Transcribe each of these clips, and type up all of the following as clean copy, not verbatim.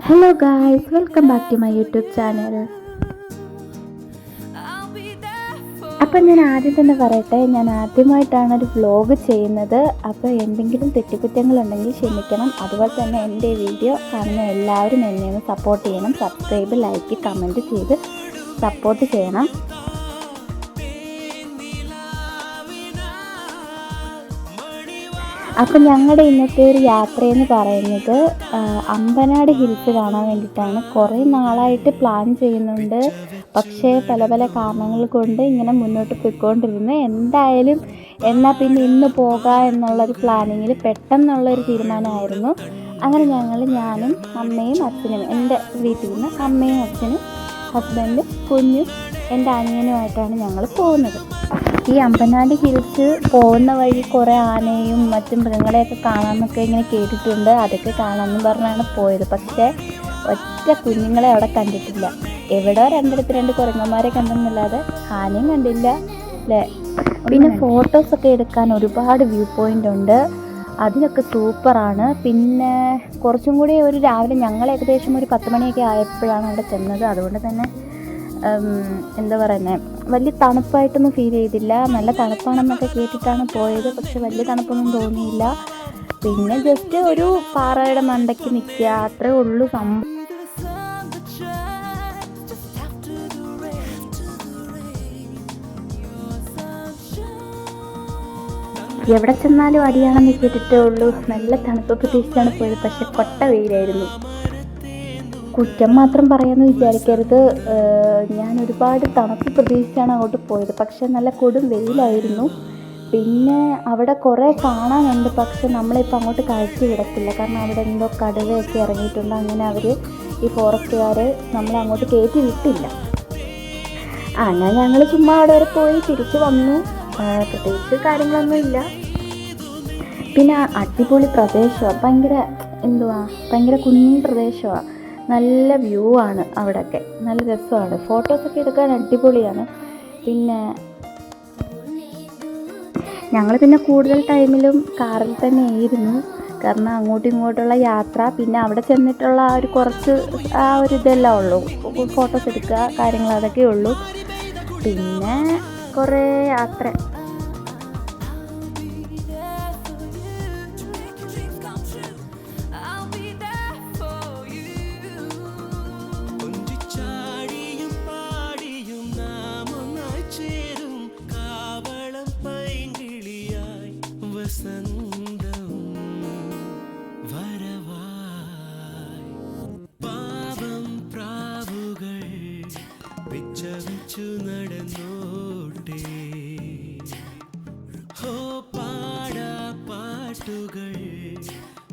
Hello guys, welcome back to my YouTube channel. അപ്പം ഞാൻ ആദ്യം തന്നെ പറയട്ടെ, ഞാൻ ആദ്യമായിട്ടാണ് ഒരു വ്ലോഗ് ചെയ്യുന്നത്. അപ്പോൾ എന്തെങ്കിലും തെറ്റുകുറ്റങ്ങളുണ്ടെങ്കിൽ ക്ഷമിക്കണം. അതുപോലെ തന്നെ എൻ്റെ വീഡിയോ കാണുന്ന എല്ലാവരും എന്നെ ഒന്ന് സപ്പോർട്ട് ചെയ്യണം. സബ്സ്ക്രൈബ്, ലൈക്ക്, കമൻറ്റ് ചെയ്ത് സപ്പോർട്ട് ചെയ്യണം. അപ്പം ഞങ്ങളുടെ ഇന്നത്തെ ഒരു യാത്രയെന്ന് പറയുന്നത് അമ്പനാട് ഹിൽസ് കാണാൻ വേണ്ടിയിട്ടാണ്. കുറേ നാളായിട്ട് പ്ലാൻ ചെയ്യുന്നുണ്ട്, പക്ഷേ പല പല കാരണങ്ങൾ കൊണ്ട് ഇങ്ങനെ മുന്നോട്ട് പോയിക്കൊണ്ടിരുന്നു. എന്തായാലും എന്നാൽ പിന്നെ ഇന്ന് പോകാം എന്നുള്ളൊരു പ്ലാനിങ്ങിൽ പെട്ടെന്നുള്ളൊരു തീരുമാനമായിരുന്നു. അങ്ങനെ ഞാനും അമ്മയും അച്ഛനും, എൻ്റെ വീട്ടിൽ നിന്ന് അമ്മയും അച്ഛനും ഹസ്ബൻഡും കുഞ്ഞും എൻ്റെ അനിയനുമായിട്ടാണ് ഞങ്ങൾ പോകുന്നത്. ഈ അമ്പനാട് ഹിൽസ് പോകുന്ന വഴി കുറേ ആനയും മറ്റും മൃഗങ്ങളെയൊക്കെ കാണാമെന്നൊക്കെ ഇങ്ങനെ കേട്ടിട്ടുണ്ട്. അതൊക്കെ കാണാമെന്ന് പറഞ്ഞാണ് പോയത്. പക്ഷേ ഒറ്റ കുഞ്ഞുങ്ങളെ അവിടെ കണ്ടിട്ടില്ല. എവിടെയോ രണ്ട് കുരങ്ങന്മാരെ കണ്ടെന്നല്ലാതെ ആനയും കണ്ടില്ല അല്ലേ. പിന്നെ ഫോട്ടോസൊക്കെ എടുക്കാൻ ഒരുപാട് വ്യൂ പോയിൻ്റ് ഉണ്ട്, അതിനൊക്കെ സൂപ്പറാണ്. പിന്നെ കുറച്ചും കൂടി ഒരു രാവിലെ ഞങ്ങൾ ഏകദേശം ഒരു 10 മണിയൊക്കെ ആയപ്പോഴാണ് അവിടെ ചെന്നത്. അതുകൊണ്ട് തന്നെ എന്താ പറയുന്നത്, വലിയ തണുപ്പായിട്ടൊന്നും ഫീൽ ചെയ്തില്ല. നല്ല തണുപ്പാണെന്നൊക്കെ കേട്ടിട്ടാണ് പോയത്, പക്ഷെ വലിയ തണുപ്പൊന്നും തോന്നിയില്ല. പിന്നെ ജസ്റ്റ് ഒരു പാറയുടെ മണ്ടയ്ക്ക് നിൽക്കുക, അത്രേ ഉള്ളൂ സംഭവം. എവിടെ ചെന്നാലും അടിയാണെന്ന് കേട്ടിട്ടേ ഉള്ളൂ. നല്ല തണുപ്പ് പ്രതീക്ഷിച്ചാണ് പോയത്, പക്ഷെ കൊട്ട വെയിലായിരുന്നു. കുറ്റം മാത്രം പറയാമെന്ന് വിചാരിക്കരുത്. ഞാൻ ഒരുപാട് തണുപ്പ് പ്രതീക്ഷിച്ചാണ് അങ്ങോട്ട് പോയത്, പക്ഷെ നല്ല കൊടും വെയിലായിരുന്നു. പിന്നെ അവിടെ കുറേ കാണാനുണ്ട്, പക്ഷെ നമ്മളിപ്പോൾ അങ്ങോട്ട് കയറ്റി വിടത്തില്ല. കാരണം അവിടെ എന്തോ കടുവയൊക്കെ ഇറങ്ങിയിട്ടുണ്ട്. അങ്ങനെ അവർ ഈ ഫോറസ്റ്റുകാർ നമ്മളെ അങ്ങോട്ട് കയറ്റി വിട്ടില്ല. അങ്ങനെ ഞങ്ങൾ ചുമ്മാ അവിടെ വരെ പോയി തിരിച്ച് വന്നു. പ്രത്യേകിച്ച് കാര്യങ്ങളൊന്നും ഇല്ല. പിന്നെ അടിപൊളി പ്രദേശമാണ്, ഭയങ്കര കുഞ്ഞൻ പ്രദേശമാണ്. നല്ല വ്യൂ ആണ് അവിടെയൊക്കെ, നല്ല രസമാണ്. ഫോട്ടോസൊക്കെ എടുക്കാൻ അടിപൊളിയാണ്. പിന്നെ ഞങ്ങൾ കൂടുതൽ ടൈമിലും കാറിൽ തന്നെ ആയിരുന്നു, കാരണം അങ്ങോട്ടും ഇങ്ങോട്ടുള്ള യാത്ര, പിന്നെ അവിടെ ചെന്നിട്ടുള്ള ആ ഒരു ഇതെല്ലാം ഉള്ളൂ. ഫോട്ടോസ് എടുക്കുക, കാര്യങ്ങൾ അതൊക്കെ ഉള്ളൂ. പിന്നെ കുറേ യാത്ര. നടന്നോട്ടെ പാട്ടുകൾ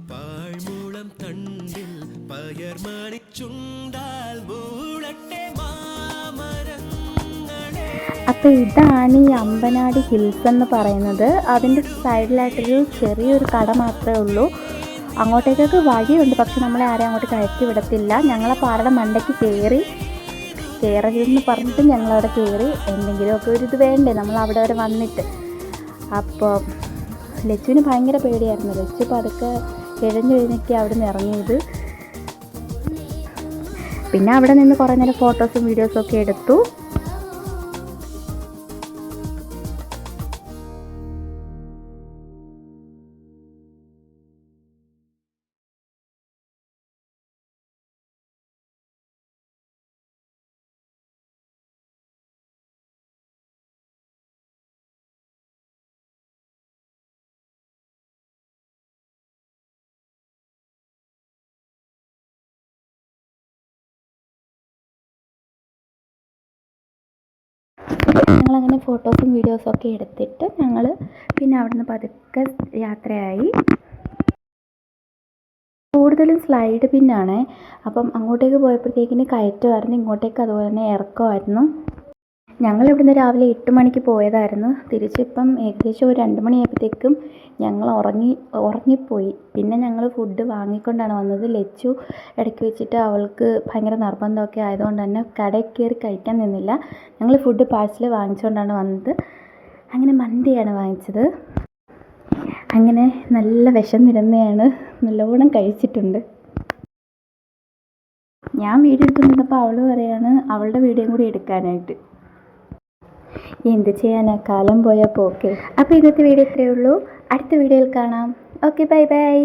പാഴ്മൂളം തണ്ടിൽ പയർമണിച്ചുണ്ടാൽ മൂളട്ടെ മാമരങ്ങളെ. അപ്പോൾ ഇതാണ് ഈ അമ്പനാട് ഹിൽസ് എന്ന് പറയുന്നത്. അതിൻ്റെ സൈഡിലായിട്ടൊരു ചെറിയൊരു കട മാത്രമേ ഉള്ളൂ. അങ്ങോട്ടേക്കൊക്കെ വഴിയുണ്ട്, പക്ഷെ നമ്മളെ ആരെയും അങ്ങോട്ട് കയറ്റി വിടത്തില്ല. ഞങ്ങളെ പാറയുടെ മണ്ടയ്ക്ക് കയറരുതെന്ന് പറഞ്ഞിട്ട് ഞങ്ങളവിടെ കയറി. എന്തെങ്കിലുമൊക്കെ ഒരു ഇത് വേണ്ടേ നമ്മൾ അവിടെ വരെ വന്നിട്ട്. അപ്പോൾ ലച്ചുവിന് ഭയങ്കര പേടിയായിരുന്നു. ലച്ചു പതുക്കെ കഴിഞ്ഞൊക്കെ അവിടെ നിന്ന് ഇറങ്ങിയത്. പിന്നെ അവിടെ നിന്ന് കുറേ നേരം ഫോട്ടോസും വീഡിയോസും ഒക്കെ എടുത്തു. ഞങ്ങളങ്ങനെ ഫോട്ടോസും വീഡിയോസും ഒക്കെ എടുത്തിട്ട് ഞങ്ങൾ പിന്നെ അവിടെ നിന്ന് പതുക്കെ യാത്രയായി. കൂടുതലും സ്ലൈഡ് പിന്നാണ്. അപ്പം അങ്ങോട്ടേക്ക് പോയപ്പോഴത്തേക്കിന് കയറ്റമായിരുന്നു, ഇങ്ങോട്ടേക്ക് അതുപോലെ തന്നെ ഇറക്കമായിരുന്നു. ഞങ്ങളിവിടുന്ന് രാവിലെ 8 മണിക്ക് പോയതായിരുന്നു. തിരിച്ചിപ്പം ഏകദേശം ഒരു 2 മണിയായപ്പോഴത്തേക്കും ഞങ്ങൾ ഉറങ്ങിപ്പോയി. പിന്നെ ഞങ്ങൾ ഫുഡ് വാങ്ങിക്കൊണ്ടാണ് വന്നത്. ലച്ചു ഇടയ്ക്ക് വെച്ചിട്ട് അവൾക്ക് ഭയങ്കര നിർബന്ധമൊക്കെ ആയതുകൊണ്ട് തന്നെ കടയിൽ കയറി കഴിക്കാൻ നിന്നില്ല. ഞങ്ങൾ ഫുഡ് പാഴ്സൽ വാങ്ങിച്ചുകൊണ്ടാണ് വന്നത്. അങ്ങനെ മന്തിയാണ് വാങ്ങിച്ചത്. അങ്ങനെ നല്ല വിശന്നിരുന്നതാണ്, നല്ലോണം കഴിച്ചിട്ടുണ്ട്. ഞാൻ വീഡിയോ എടുത്തുകൊണ്ടിരുന്നപ്പോൾ അവൾ പറയാണ് അവളുടെ വീഡിയോയും കൂടി എടുക്കാനായിട്ട്. എന്ത് ചെയ്യാനാ, കാലം പോയാൽ പോക്കെ. അപ്പോൾ ഇന്നത്തെ വീഡിയോ ഇത്രയേ ഉള്ളൂ. അടുത്ത വീഡിയോയിൽ കാണാം. Okay, bye bye.